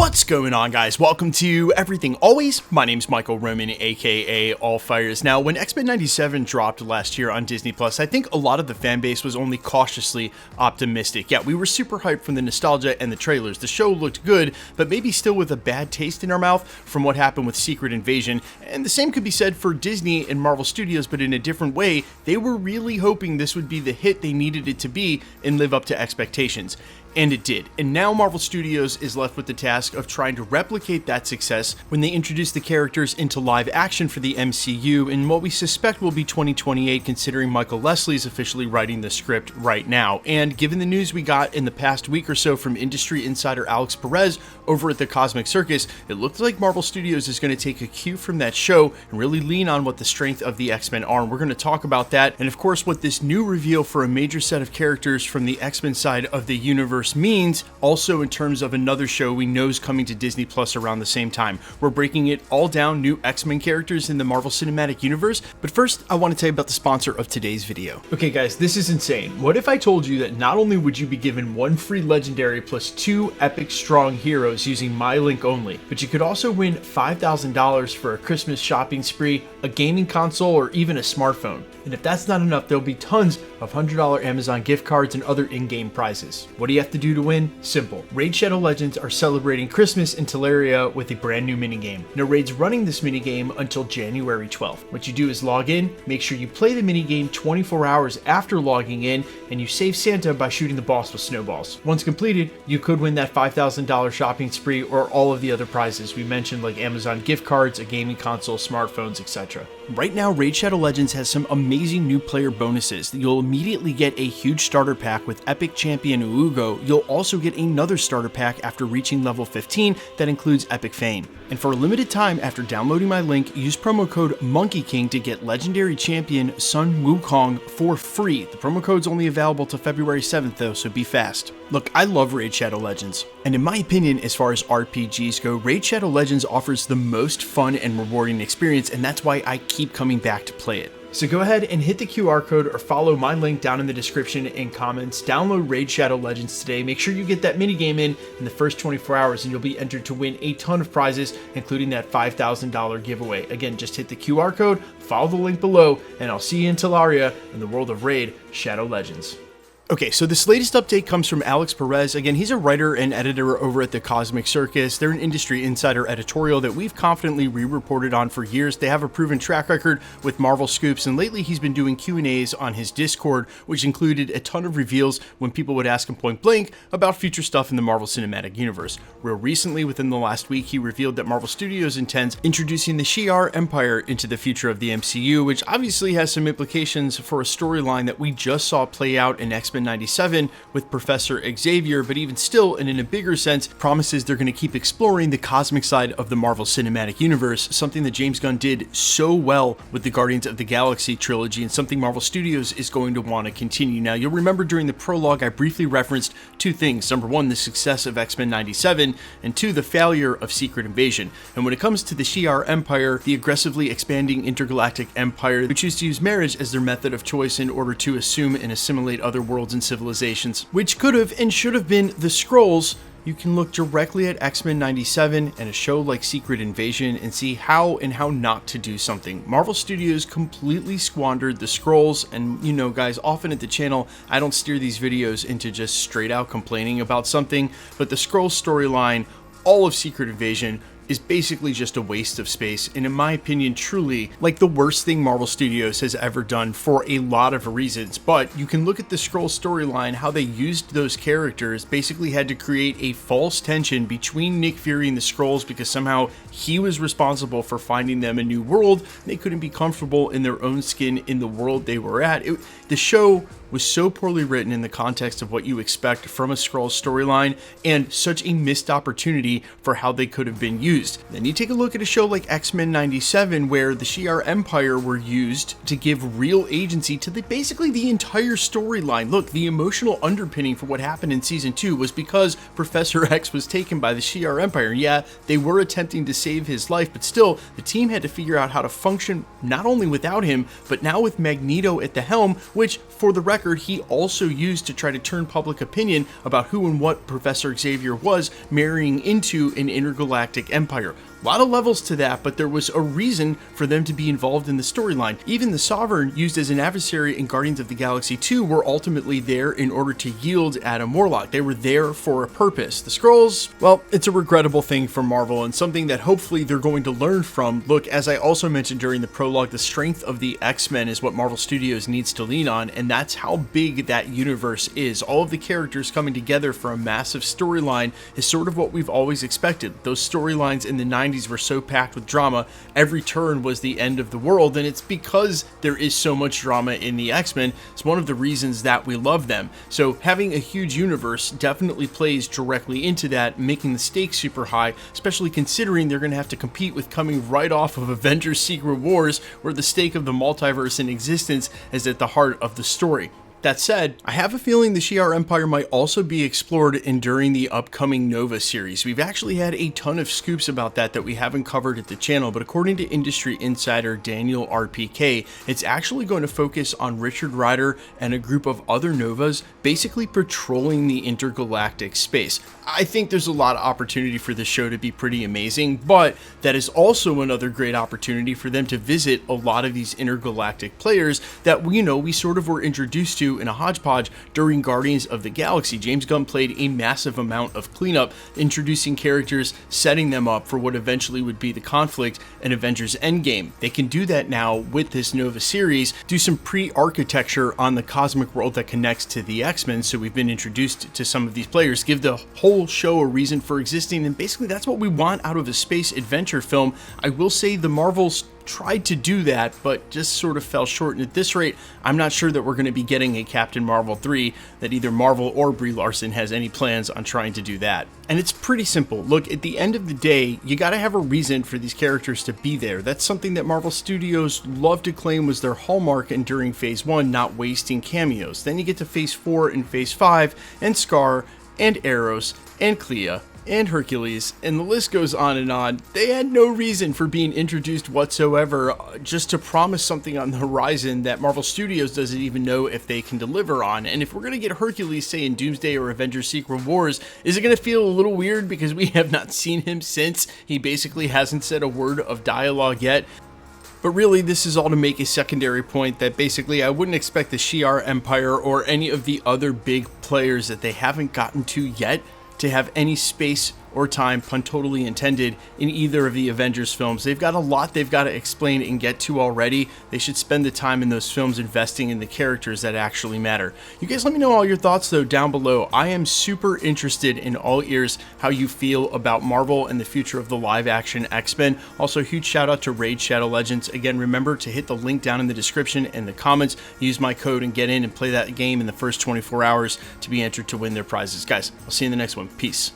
What's going on, guys? Welcome to Everything Always. My name's Michael Roman, aka All Fires. Now, when X-Men 97 dropped last year on Disney+, I think a lot of the fan base was only cautiously optimistic. Yeah, we were super hyped from the nostalgia and the trailers. The show looked good, but maybe still with a bad taste in our mouth from what happened with Secret Invasion. And the same could be said for Disney and Marvel Studios, but in a different way. They were really hoping this would be the hit they needed it to be and live up to expectations. And it did. And now Marvel Studios is left with the task of trying to replicate that success when they introduce the characters into live action for the MCU in what we suspect will be 2028, considering Michael Leslie's officially writing the script right now. And given the news we got in the past week or so from industry insider Alex Perez over at the Cosmic Circus, it looked like Marvel Studios is going to take a cue from that show and really lean on what the strength of the X-Men are. And we're going to talk about that, and of course what this new reveal for a major set of characters from the X-Men side of the universe means, also in terms of another show we know is coming to Disney Plus around the same time. We're breaking it all down, new X-Men characters in the Marvel Cinematic Universe. But first, I want to tell you about the sponsor of today's video. Okay guys, this is insane. What if I told you that not only would you be given one free legendary plus 2 epic strong heroes using my link only, but you could also win $5,000 for a Christmas shopping spree, a gaming console, or even a smartphone. And if that's not enough, there'll be tons of $100 Amazon gift cards and other in-game prizes. What do you have to do to win? Simple. Raid Shadow Legends are celebrating Christmas in Teleria with a brand new minigame. No Raid's running this minigame until January 12th. What you do is log in, make sure you play the minigame 24 hours after logging in, and you save Santa by shooting the boss with snowballs. Once completed, you could win that $5,000 shopping spree or all of the other prizes we mentioned, like Amazon gift cards, a gaming console, smartphones, etc. Right now, Raid Shadow Legends has some amazing new player bonuses. You'll immediately get a huge starter pack with Epic Champion Ugo. You'll also get another starter pack after reaching level 15 that includes Epic Fame. And for a limited time, after downloading my link, use promo code Monkey King to get Legendary Champion Sun Wukong for free. The promo code's only available till February 7th though, so be fast. Look, I love Raid Shadow Legends, and in my opinion, as far as RPGs go, Raid Shadow Legends offers the most fun and rewarding experience, and that's why I keep coming back to play it. So go ahead and hit the QR code or follow my link down in the description and comments. Download Raid Shadow Legends today. Make sure you get that minigame in the first 24 hours and you'll be entered to win a ton of prizes, including that $5,000 giveaway. Again, just hit the QR code, follow the link below, and I'll see you in Teleria in the world of Raid Shadow Legends. Okay, so this latest update comes from Alex Perez. Again, he's a writer and editor over at the Cosmic Circus. They're an industry insider editorial that we've confidently re-reported on for years. They have a proven track record with Marvel scoops, and lately he's been doing Q&As on his Discord, which included a ton of reveals when people would ask him point blank about future stuff in the Marvel Cinematic Universe. Real recently, within the last week, he revealed that Marvel Studios intends introducing the Shi'ar Empire into the future of the MCU, which obviously has some implications for a storyline that we just saw play out in X-Men 97 with Professor Xavier, but even still, and in a bigger sense, promises they're going to keep exploring the cosmic side of the Marvel Cinematic Universe, something that James Gunn did so well with the Guardians of the Galaxy trilogy, and something Marvel Studios is going to want to continue. Now, you'll remember during the prologue, I briefly referenced two things. Number one, the success of X-Men 97, and two, the failure of Secret Invasion. And when it comes to the Shi'ar Empire, the aggressively expanding intergalactic empire who choose to use marriage as their method of choice in order to assume and assimilate other worlds and civilizations, which could have and should have been the Skrulls, you can look directly at X-Men 97 and a show like Secret Invasion and see how and how not to do something. Marvel Studios completely squandered the Skrulls, and you know guys, often at the channel, I don't steer these videos into just straight out complaining about something, but the Skrulls storyline, all of Secret Invasion, is basically just a waste of space, and in my opinion, truly like the worst thing Marvel Studios has ever done for a lot of reasons. But you can look at the Skrull storyline, how they used those characters, basically had to create a false tension between Nick Fury and the Skrulls because somehow he was responsible for finding them a new world. They couldn't be comfortable in their own skin in the world they were at. The show was so poorly written in the context of what you expect from a Skrull storyline, and such a missed opportunity for how they could have been used. Then you take a look at a show like X-Men 97, where the Shi'ar Empire were used to give real agency to basically the entire storyline. Look, the emotional underpinning for what happened in Season 2 was because Professor X was taken by the Shi'ar Empire. Yeah, they were attempting to save his life, but still, the team had to figure out how to function not only without him, but now with Magneto at the helm, which, for the record, record, he also used to try to turn public opinion about who and what Professor Xavier was, marrying into an intergalactic empire. A lot of levels to that, but there was a reason for them to be involved in the storyline. Even the Sovereign, used as an adversary in Guardians of the Galaxy 2, were ultimately there in order to yield Adam Warlock. They were there for a purpose. The Skrulls, well, it's a regrettable thing for Marvel and something that hopefully they're going to learn from. Look, as I also mentioned during the prologue, the strength of the X-Men is what Marvel Studios needs to lean on, and that's how big that universe is. All of the characters coming together for a massive storyline is sort of what we've always expected. Those storylines in the 90s were so packed with drama, every turn was the end of the world, and it's because there is so much drama in the X-Men. It's one of the reasons that we love them. So having a huge universe definitely plays directly into that, making the stakes super high, especially considering they're going to have to compete with coming right off of Avengers Secret Wars, where the stake of the multiverse in existence is at the heart of the story. That said, I have a feeling the Shi'ar Empire might also be explored during the upcoming Nova series. We've actually had a ton of scoops about that we haven't covered at the channel, but according to industry insider Daniel RPK, it's actually going to focus on Richard Rider and a group of other Novas basically patrolling the intergalactic space. I think there's a lot of opportunity for this show to be pretty amazing, but that is also another great opportunity for them to visit a lot of these intergalactic players that we sort of were introduced to in a hodgepodge during Guardians of the Galaxy. James Gunn played a massive amount of cleanup, introducing characters, setting them up for what eventually would be the conflict in Avengers Endgame. They can do that now with this Nova series, do some pre-architecture on the cosmic world that connects to the X-Men, so we've been introduced to some of these players, give the whole show a reason for existing, and basically that's what we want out of a space adventure film. I will say the Marvels tried to do that, but just sort of fell short, and at this rate, I'm not sure that we're going to be getting a Captain Marvel 3, that either Marvel or Brie Larson has any plans on trying to do that. And it's pretty simple. Look, at the end of the day, you gotta have a reason for these characters to be there. That's something that Marvel Studios love to claim was their hallmark and during Phase 1, not wasting cameos. Then you get to Phase 4 and Phase 5, and Scar, and Eros, and Clea, and Hercules, and the list goes on and on. They had no reason for being introduced whatsoever, just to promise something on the horizon that Marvel Studios doesn't even know if they can deliver on. And if we're going to get Hercules, say, in Doomsday or Avengers Secret Wars, is it going to feel a little weird because we have not seen him since? He basically hasn't said a word of dialogue yet. But really, this is all to make a secondary point that basically I wouldn't expect the Shi'ar Empire or any of the other big players that they haven't gotten to yet to have any space or time, pun totally intended, in either of the Avengers films. They've got a lot they've got to explain and get to already. They should spend the time in those films investing in the characters that actually matter. You guys let me know all your thoughts though down below. I am super interested in all ears how you feel about Marvel and the future of the live action X-Men. Also, huge shout out to Raid Shadow Legends. Again, remember to hit the link down in the description and the comments. Use my code and get in and play that game in the first 24 hours to be entered to win their prizes. Guys, I'll see you in the next one. Peace.